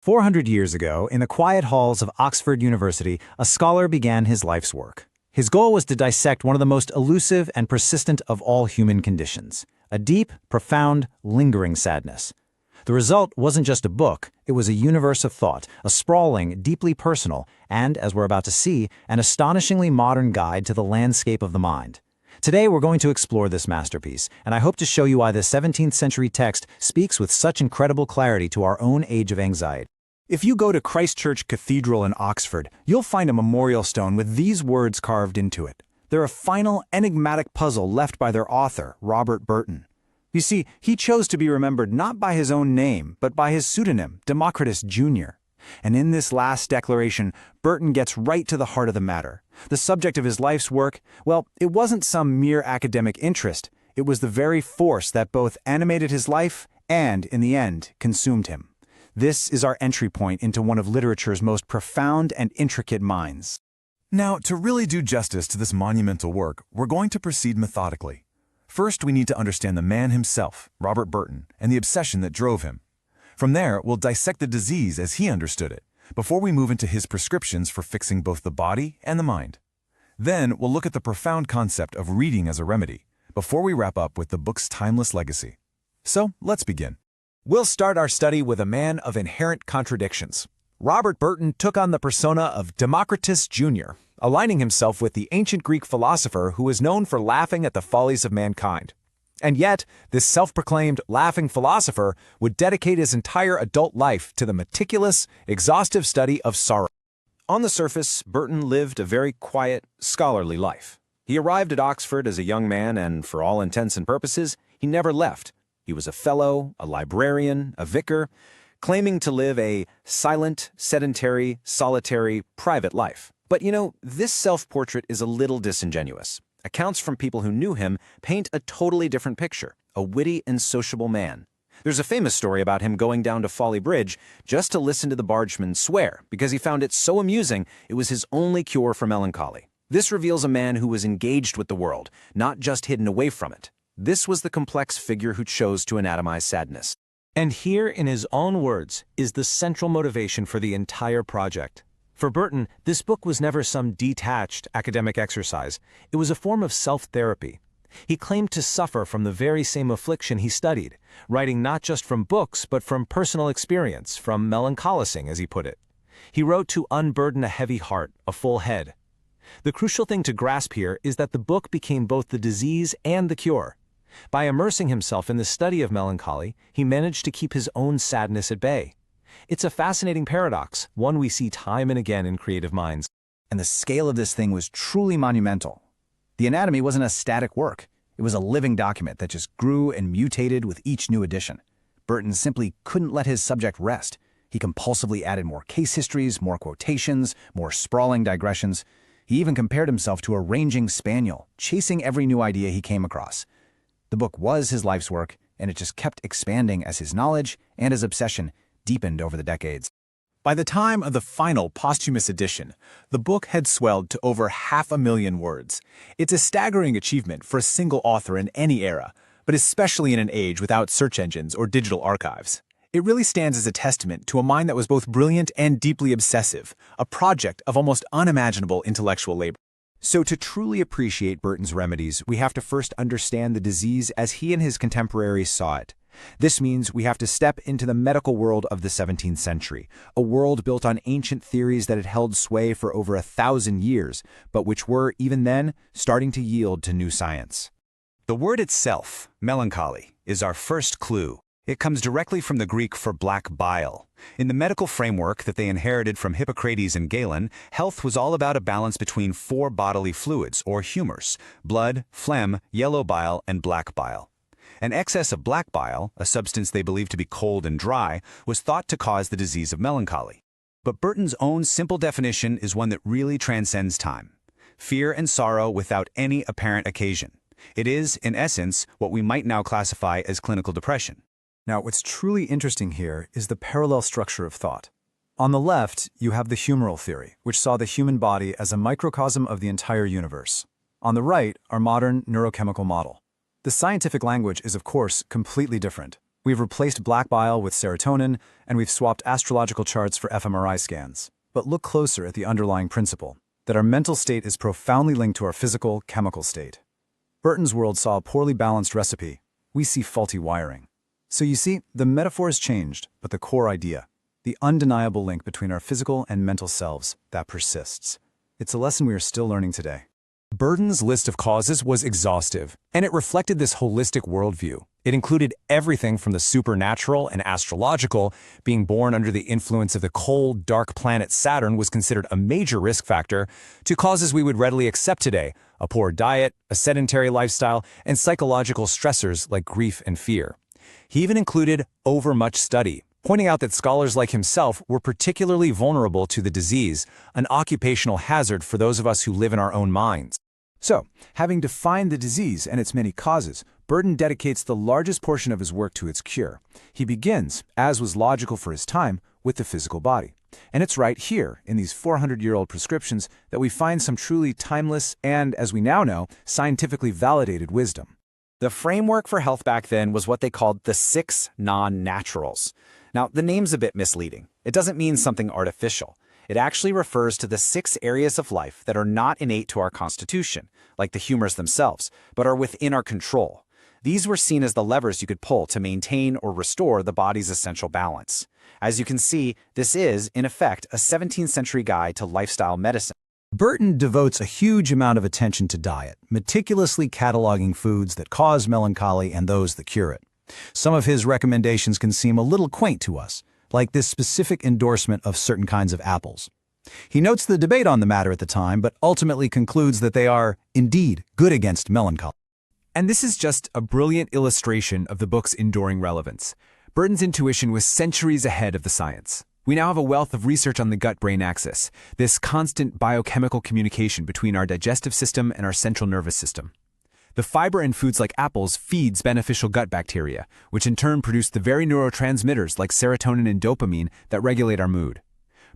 400 years ago, in the quiet halls of Oxford University, a scholar began his life's work. His goal was to dissect one of the most elusive and persistent of all human conditions, a deep, profound, lingering sadness. The result wasn't just a book, it was a universe of thought, a sprawling, deeply personal, and, as we're about to see, an astonishingly modern guide to the landscape of the mind. Today we're going to explore this masterpiece, and I hope to show you why the 17th century text speaks with such incredible clarity to our own age of anxiety. If you go to Christ Church Cathedral in Oxford, you'll find a memorial stone with these words carved into it. They're a final, enigmatic puzzle left by their author, Robert Burton. You see, he chose to be remembered not by his own name, but by his pseudonym, Democritus Junior. And in this last declaration, Burton gets right to the heart of the matter. The subject of his life's work, well, it wasn't some mere academic interest. It was the very force that both animated his life and, in the end, consumed him. This is our entry point into one of literature's most profound and intricate minds. Now, to really do justice to this monumental work, we're going to proceed methodically. First, we need to understand the man himself, Robert Burton, and the obsession that drove him. From there, we'll dissect the disease as he understood it, before we move into his prescriptions for fixing both the body and the mind. Then, we'll look at the profound concept of reading as a remedy, before we wrap up with the book's timeless legacy. So, let's begin. We'll start our study with a man of inherent contradictions. Robert Burton took on the persona of Democritus Junior, aligning himself with the ancient Greek philosopher who was known for laughing at the follies of mankind. And yet, this self-proclaimed laughing philosopher would dedicate his entire adult life to the meticulous, exhaustive study of sorrow. On the surface, Burton lived a very quiet, scholarly life. He arrived at Oxford as a young man and, for all intents and purposes, he never left. He was a fellow, a librarian, a vicar, claiming to live a silent, sedentary, solitary, private life. But this self-portrait is a little disingenuous. Accounts from people who knew him paint a totally different picture, a witty and sociable man. There's a famous story about him going down to Folly Bridge just to listen to the bargemen swear, because he found it so amusing it was his only cure for melancholy. This reveals a man who was engaged with the world, not just hidden away from it. This was the complex figure who chose to anatomize sadness. And here, in his own words, is the central motivation for the entire project. For Burton, this book was never some detached academic exercise. It was a form of self-therapy. He claimed to suffer from the very same affliction he studied, writing not just from books, but from personal experience, from melancholicing, as he put it. He wrote to unburden a heavy heart, a full head. The crucial thing to grasp here is that the book became both the disease and the cure. By immersing himself in the study of melancholy, he managed to keep his own sadness at bay. It's a fascinating paradox, one we see time and again in creative minds. And the scale of this thing was truly monumental. The anatomy wasn't a static work. It was a living document that just grew and mutated with each new edition. Burton simply couldn't let his subject rest. He compulsively added more case histories, more quotations, more sprawling digressions. He even compared himself to a ranging spaniel, chasing every new idea he came across. The book was his life's work, and it just kept expanding as his knowledge and his obsession deepened over the decades. By the time of the final posthumous edition, the book had swelled to over 500,000 words. It's a staggering achievement for a single author in any era, but especially in an age without search engines or digital archives. It really stands as a testament to a mind that was both brilliant and deeply obsessive, a project of almost unimaginable intellectual labor. So to truly appreciate Burton's remedies, we have to first understand the disease as he and his contemporaries saw it. This means we have to step into the medical world of the 17th century, a world built on ancient theories that had held sway for over 1,000 years, but which were, even then, starting to yield to new science. The word itself, melancholy, is our first clue. It comes directly from the Greek for black bile. In the medical framework that they inherited from Hippocrates and Galen, health was all about a balance between 4 bodily fluids, or humors: blood, phlegm, yellow bile, and black bile. An excess of black bile, a substance they believed to be cold and dry, was thought to cause the disease of melancholy. But Burton's own simple definition is one that really transcends time: fear and sorrow without any apparent occasion. It is, in essence, what we might now classify as clinical depression. Now, what's truly interesting here is the parallel structure of thought. On the left, you have the humoral theory, which saw the human body as a microcosm of the entire universe. On the right, our modern neurochemical model. The scientific language is, of course, completely different. We've replaced black bile with serotonin, and we've swapped astrological charts for fMRI scans. But look closer at the underlying principle, that our mental state is profoundly linked to our physical, chemical state. Burton's world saw a poorly balanced recipe. We see faulty wiring. So you see, the metaphor has changed, but the core idea, the undeniable link between our physical and mental selves, that persists. It's a lesson we are still learning today. Burton's list of causes was exhaustive, and it reflected this holistic worldview. It included everything from the supernatural and astrological. Being born under the influence of the cold, dark planet Saturn was considered a major risk factor, to causes we would readily accept today: a poor diet, a sedentary lifestyle, and psychological stressors like grief and fear. He even included overmuch study, pointing out that scholars like himself were particularly vulnerable to the disease, an occupational hazard for those of us who live in our own minds. So, having defined the disease and its many causes, Burton dedicates the largest portion of his work to its cure. He begins, as was logical for his time, with the physical body. And it's right here, in these 400-year-old prescriptions, that we find some truly timeless and, as we now know, scientifically validated wisdom. The framework for health back then was what they called the 6 non-naturals. Now, the name's a bit misleading. It doesn't mean something artificial. It actually refers to the 6 areas of life that are not innate to our constitution, like the humors themselves, but are within our control. These were seen as the levers you could pull to maintain or restore the body's essential balance. As you can see, this is, in effect, a 17th century guide to lifestyle medicine. Burton devotes a huge amount of attention to diet, meticulously cataloging foods that cause melancholy and those that cure it. Some of his recommendations can seem a little quaint to us, like this specific endorsement of certain kinds of apples. He notes the debate on the matter at the time, but ultimately concludes that they are, indeed, good against melancholy. And this is just a brilliant illustration of the book's enduring relevance. Burton's intuition was centuries ahead of the science. We now have a wealth of research on the gut-brain axis, this constant biochemical communication between our digestive system and our central nervous system. The fiber in foods like apples feeds beneficial gut bacteria, which in turn produce the very neurotransmitters like serotonin and dopamine that regulate our mood.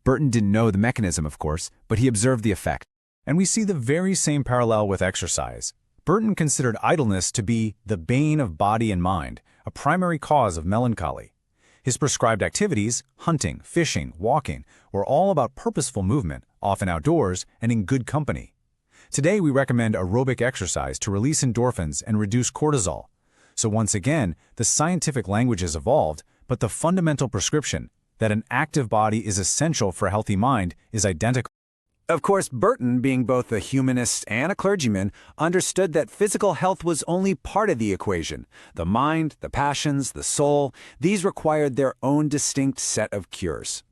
Burton didn't know the mechanism, of course, but he observed the effect. And we see the very same parallel with exercise. Burton considered idleness to be the bane of body and mind, a primary cause of melancholy. His prescribed activities, hunting, fishing, walking, were all about purposeful movement, often outdoors and in good company. Today we recommend aerobic exercise to release endorphins and reduce cortisol. So once again, the scientific language has evolved, but the fundamental prescription, that an active body is essential for a healthy mind, is identical. Of course, Burton, being both a humanist and a clergyman, understood that physical health was only part of the equation. The mind, the passions, the soul, these required their own distinct set of cures.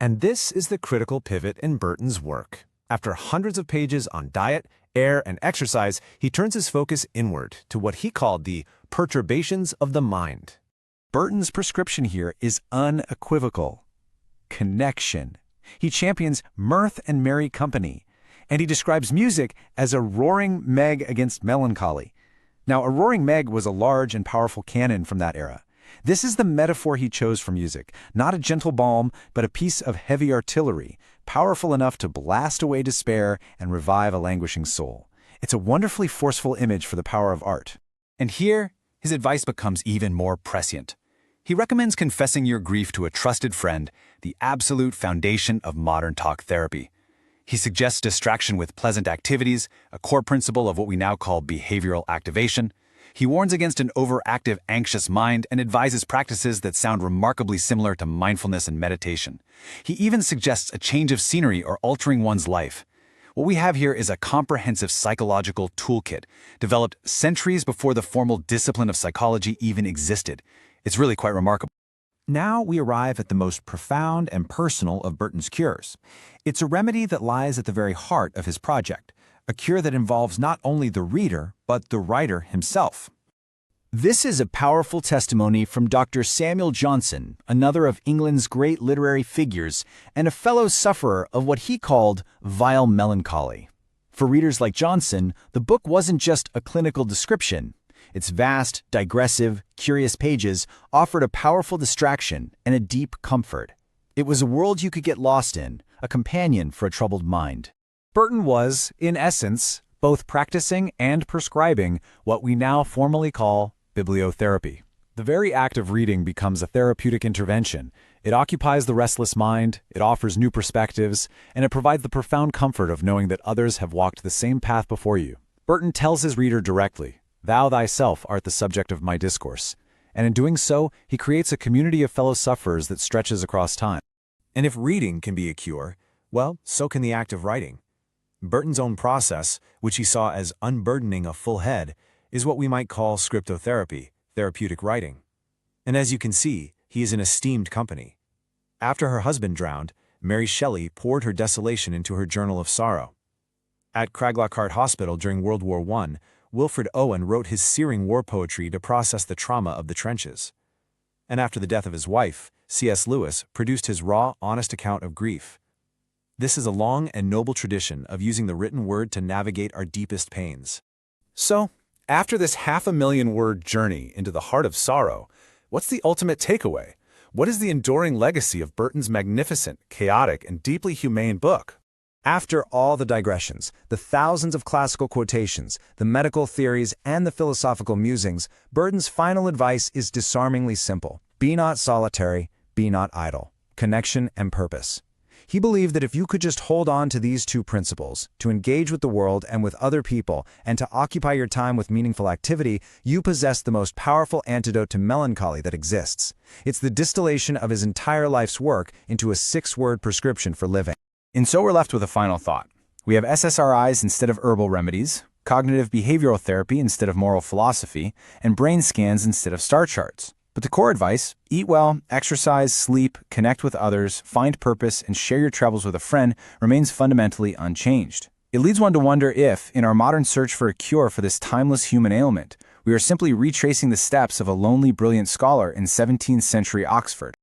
And this is the critical pivot in Burton's work. After hundreds of pages on diet, air, and exercise, he turns his focus inward to what he called the perturbations of the mind. Burton's prescription here is unequivocal: connection. He champions mirth and merry company, and he describes music as a roaring meg against melancholy. Now, a roaring meg was a large and powerful cannon from that era. This is the metaphor he chose for music, not a gentle balm, but a piece of heavy artillery, powerful enough to blast away despair and revive a languishing soul. It's a wonderfully forceful image for the power of art. And here, his advice becomes even more prescient. He recommends confessing your grief to a trusted friend, the absolute foundation of modern talk therapy. He suggests distraction with pleasant activities, a core principle of what we now call behavioral activation. He warns against an overactive, anxious mind and advises practices that sound remarkably similar to mindfulness and meditation. He even suggests a change of scenery or altering one's life. What we have here is a comprehensive psychological toolkit, developed centuries before the formal discipline of psychology even existed. It's really quite remarkable. Now we arrive at the most profound and personal of Burton's cures. It's a remedy that lies at the very heart of his project, a cure that involves not only the reader, but the writer himself. This is a powerful testimony from Dr. Samuel Johnson, another of England's great literary figures, and a fellow sufferer of what he called vile melancholy. For readers like Johnson, the book wasn't just a clinical description. Its vast, digressive, curious pages offered a powerful distraction and a deep comfort. It was a world you could get lost in, a companion for a troubled mind. Burton was, in essence, both practicing and prescribing what we now formally call bibliotherapy, The very act of reading becomes a therapeutic intervention. It occupies the restless mind, it offers new perspectives, and it provides the profound comfort of knowing that others have walked the same path before you. Burton tells his reader directly, "Thou thyself art the subject of my discourse." And in doing so, he creates a community of fellow sufferers that stretches across time. And if reading can be a cure, well, so can the act of writing. Burton's own process, which he saw as unburdening a full head, is what we might call scriptotherapy, therapeutic writing. And as you can see, he is in esteemed company. After her husband drowned, Mary Shelley poured her desolation into her journal of sorrow. At Craiglockart Hospital during World War I, Wilfred Owen wrote his searing war poetry to process the trauma of the trenches. And after the death of his wife, C.S. Lewis produced his raw, honest account of grief. This is a long and noble tradition of using the written word to navigate our deepest pains. So, after this 500,000-word journey into the heart of sorrow, what's the ultimate takeaway? What is the enduring legacy of Burton's magnificent, chaotic, and deeply humane book? After all the digressions, the thousands of classical quotations, the medical theories, and the philosophical musings, Burton's final advice is disarmingly simple. Be not solitary, be not idle. Connection and purpose. He believed that if you could just hold on to these two principles, to engage with the world and with other people, and to occupy your time with meaningful activity, you possess the most powerful antidote to melancholy that exists. It's the distillation of his entire life's work into a 6-word prescription for living. And so we're left with a final thought. We have SSRIs instead of herbal remedies, cognitive behavioral therapy instead of moral philosophy, and brain scans instead of star charts. But the core advice, eat well, exercise, sleep, connect with others, find purpose, and share your troubles with a friend, remains fundamentally unchanged. It leads one to wonder if, in our modern search for a cure for this timeless human ailment, we are simply retracing the steps of a lonely, brilliant scholar in 17th century Oxford.